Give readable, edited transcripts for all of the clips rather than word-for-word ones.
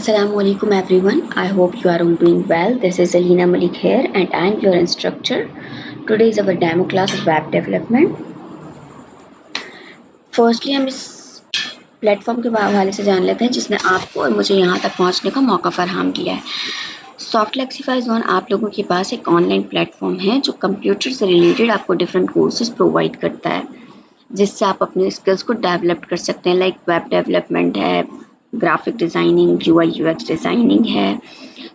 Assalamualaikum everyone. I hope you are all doing well. This is Alina Malik here and I am your instructor. Today is our demo class of web development. Firstly हम इस platform के हवाले से जान लेते हैं जिसने आपको और मुझे यहाँ तक पहुँचने का मौका फराहम किया है। सॉफ्टलेक्सिफाई ज़ोन आप लोगों के पास एक ऑनलाइन प्लेटफॉर्म है जो कंप्यूटर से रिलेटेड आपको डिफरेंट कोर्सेज प्रोवाइड करता है जिससे आप अपने स्किल्स को डेवलप कर सकते हैं। लाइक वेब डेवलपमेंट है, graphic designing, UI UX designing है,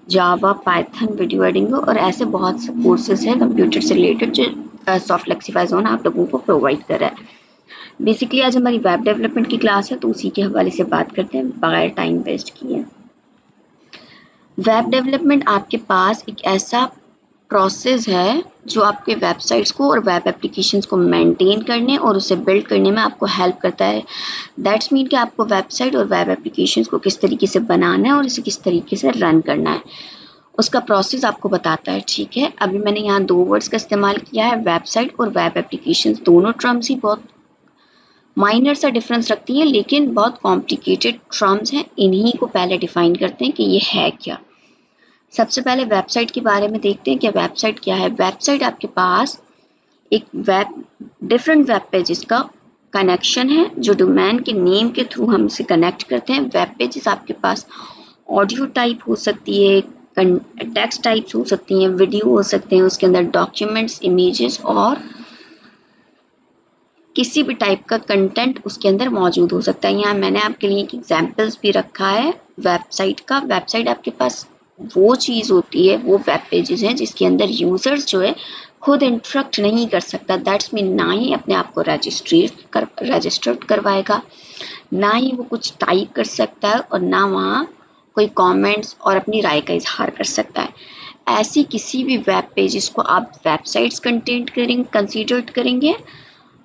जावा, पाइथन, वीडियो एडिटिंग और ऐसे बहुत से कोर्सेज हैं कंप्यूटर से रिलेटेड जो सॉफ्टलेक्सिफाई ज़ोन आप लोगों को प्रोवाइड कर रहा है। बेसिकली आज हमारी वेब डेवलपमेंट की क्लास है तो उसी के हवाले से बात करते हैं बगैर टाइम वेस्ट किए। वेब डेवलपमेंट आपके पास एक ऐसा प्रोसेस है जो आपके वेबसाइट्स को और वेब एप्लीकेशंस को मेंटेन करने और उसे बिल्ड करने में आपको हेल्प करता है। दैट्स मीन कि आपको वेबसाइट और वेब एप्लीकेशंस को किस तरीके से बनाना है और इसे किस तरीके से रन करना है, उसका प्रोसेस आपको बताता है। ठीक है, अभी मैंने यहाँ दो वर्ड्स का इस्तेमाल किया है, वेबसाइट और वेब एप्लीकेशंस। दोनों टर्म्स ही बहुत माइनर सा डिफरेंस रखती हैं लेकिन बहुत कॉम्प्लिकेटेड टर्म्स हैं। इन्हीं को पहले डिफाइन करते हैं कि ये है क्या। सबसे पहले वेबसाइट के बारे में देखते हैं कि वेबसाइट क्या है। वेबसाइट आपके पास एक डिफरेंट वेब पेजेस का कनेक्शन है जो डोमेन के नेम के थ्रू हम इसे कनेक्ट करते हैं। वेब पेजेस आपके पास ऑडियो टाइप हो सकती है, टेक्स्ट टाइप्स हो सकती हैं, वीडियो हो सकते हैं, उसके अंदर डॉक्यूमेंट्स, इमेजेस और किसी भी टाइप का कंटेंट उसके अंदर मौजूद हो सकता है। यहाँ मैंने आपके लिए एक एग्जाम्पल्स भी रखा है वेबसाइट का। वेबसाइट आपके पास वो चीज़ होती है, वो वेब पेजेस हैं जिसके अंदर यूजर्स जो है खुद इंटरेक्ट नहीं कर सकता। दैट्स मीन ना ही अपने आप को रजिस्टर्ड करवाएगा, ना ही वो कुछ टाइप कर सकता है और ना वहाँ कोई कमेंट्स और अपनी राय का इजहार कर सकता है। ऐसी किसी भी वेब पेजेस को आप वेबसाइट्स कंसीडर करेंगे।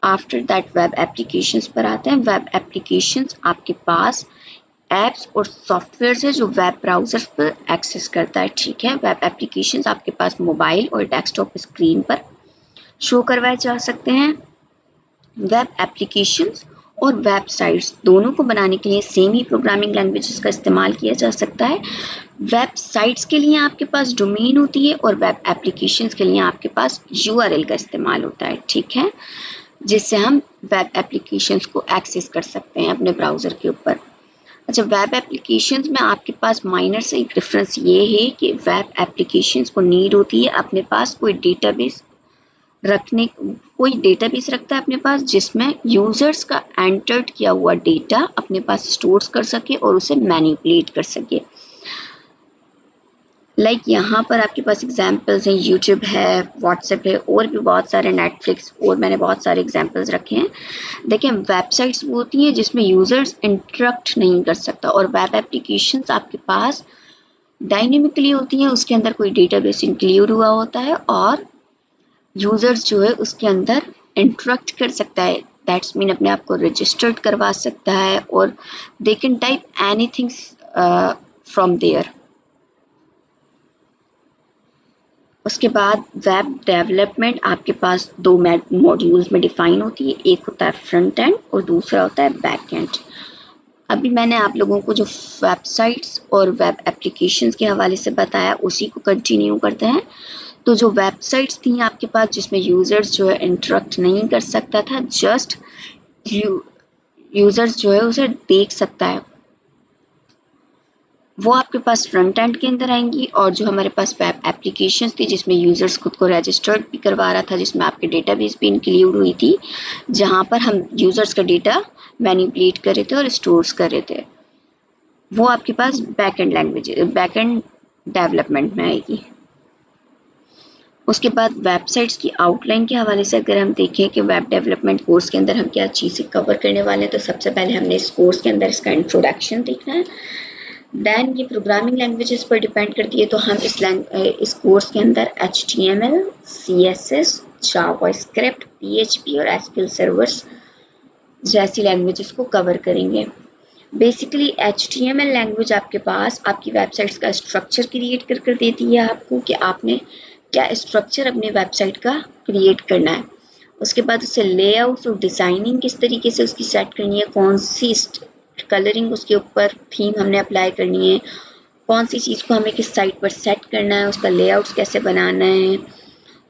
आफ्टर दैट वेब एप्लीकेशंस पर आते हैं। वेब एप्लीकेशंस आपके पास एप्स और सॉफ्टवेयर है जो वेब ब्राउजर्स पर एक्सेस करता है। ठीक है, वेब एप्लीकेशंस आपके पास मोबाइल और डेस्कटॉप स्क्रीन पर शो करवाए जा सकते हैं। वेब एप्लीकेशंस और वेबसाइट्स दोनों को बनाने के लिए सेम ही प्रोग्रामिंग लैंग्वेजेस का इस्तेमाल किया जा सकता है। वेबसाइट्स के लिए आपके पास डोमेन होती है और वेब एप्लीकेशंस के लिए आपके पास URL का इस्तेमाल होता है। ठीक है, जिससे हम वेब एप्लीकेशंस को एक्सेस कर सकते हैं अपने ब्राउज़र के ऊपर। अच्छा, वेब एप्लीकेशंस में आपके पास माइनर से एक डिफरेंस ये है कि वेब एप्लीकेशंस को नीड होती है अपने पास कोई डेटाबेस रखता है अपने पास जिसमें यूजर्स का एंटर्ड किया हुआ डेटा अपने पास स्टोर कर सके और उसे मैनिपुलेट कर सके। लाइक यहाँ पर आपके पास एग्जाम्पल्स हैं, यूट्यूब है, व्हाट्सएप है और भी बहुत सारे, नेटफ्लिक्स, और मैंने बहुत सारे एग्जाम्पल्स रखे हैं। देखिए, वेबसाइट्स वो होती हैं जिसमें यूजर्स इंटरेक्ट नहीं कर सकता और वेब एप्लीकेशंस आपके पास डायनेमिकली होती हैं, उसके अंदर कोई डेटाबेस इंक्लूड हुआ होता है और यूजर्स जो है उसके अंदर इंटरेक्ट कर सकता है। दैट्स मीन अपने आप को रजिस्टर्ड करवा सकता है और they can type anything from there. उसके बाद वेब डेवलपमेंट आपके पास दो मॉड्यूल्स में डिफाइन होती है, एक होता है फ्रंट एंड और दूसरा होता है बैक एंड। अभी मैंने आप लोगों को जो वेबसाइट्स और वेब एप्लीकेशंस के हवाले से बताया उसी को कंटिन्यू करते हैं। तो जो वेबसाइट्स थी आपके पास जिसमें यूजर्स जो है इंटरेक्ट नहीं कर सकता था, जस्ट यूजर्स जो है उसे देख सकता है, वो आपके पास फ्रंट एंड के अंदर आएंगी। और जो हमारे पास वेब एप्लीकेशंस थी जिसमें यूजर्स खुद को रजिस्टर्ड भी करवा रहा था, जिसमें आपके डेटाबेस भी इंक्लूड हुई थी, जहां पर हम यूजर्स का डेटा मैनिपुलेट कर रहे थे और स्टोर्स कर रहे थे, वो आपके पास बैक एंड डेवलपमेंट में आएगी। उसके बाद वेबसाइट्स की आउटलाइन के हवाले से अगर हम देखें कि वेब डेवलपमेंट कोर्स के अंदर हम क्या चीज़ें कवर करने वाले हैं, तो सबसे पहले हमने इस कोर्स के अंदर इसका इंट्रोडक्शन देखना है। देन ये प्रोग्रामिंग लैंग्वेजेस पर डिपेंड करती है, तो हम इस कोर्स के अंदर HTML, CSS, जावास्क्रिप्ट, PHP और SQL सर्वर्स जैसी लैंग्वेजेस को कवर करेंगे। बेसिकली HTML लैंग्वेज आपके पास आपकी वेबसाइट्स का स्ट्रक्चर क्रिएट कर देती है आपको कि आपने क्या स्ट्रक्चर अपने वेबसाइट का क्रिएट करना है। उसके बाद उसे लेआउट और डिज़ाइनिंग किस तरीके से उसकी सेट करनी है, कौन सी कलरिंग उसके ऊपर थीम हमने अप्लाई करनी है, कौन सी चीज़ को हमें किस साइट पर सेट करना है, उसका लेआउट्स कैसे बनाना है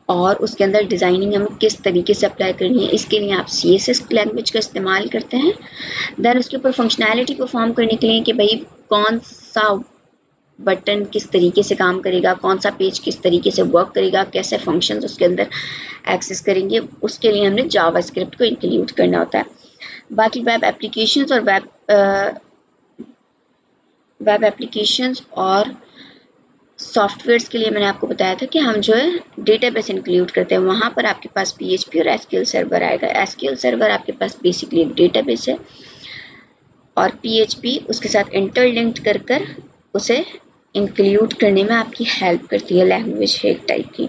और उसके अंदर डिज़ाइनिंग हमें किस तरीके से अप्लाई करनी है, इसके लिए आप CSS लैंग्वेज का इस्तेमाल करते हैं। देन उसके ऊपर फंक्शनैलिटी परफॉर्म करने के लिए कि भाई कौन सा बटन किस तरीके से काम करेगा, कौन सा पेज किस तरीके से वर्क करेगा, कैसे फंक्शंस उसके अंदर एक्सेस करेंगे, उसके लिए हमने जावास्क्रिप्ट को इंक्लूड करना होता है। बाकी वेब एप्लीकेशंस और सॉफ्टवेयर्स के लिए मैंने आपको बताया था कि हम जो है डेटाबेस इंक्लूड करते हैं। वहाँ पर आपके पास PHP और SQL सर्वर आएगा। SQL सर्वर आपके पास बेसिकली एक डेटाबेस है और PHP उसके साथ इंटरलिंक्ड कर उसे इंक्लूड करने में आपकी हेल्प करती है। लैंग्वेज है एक टाइप की।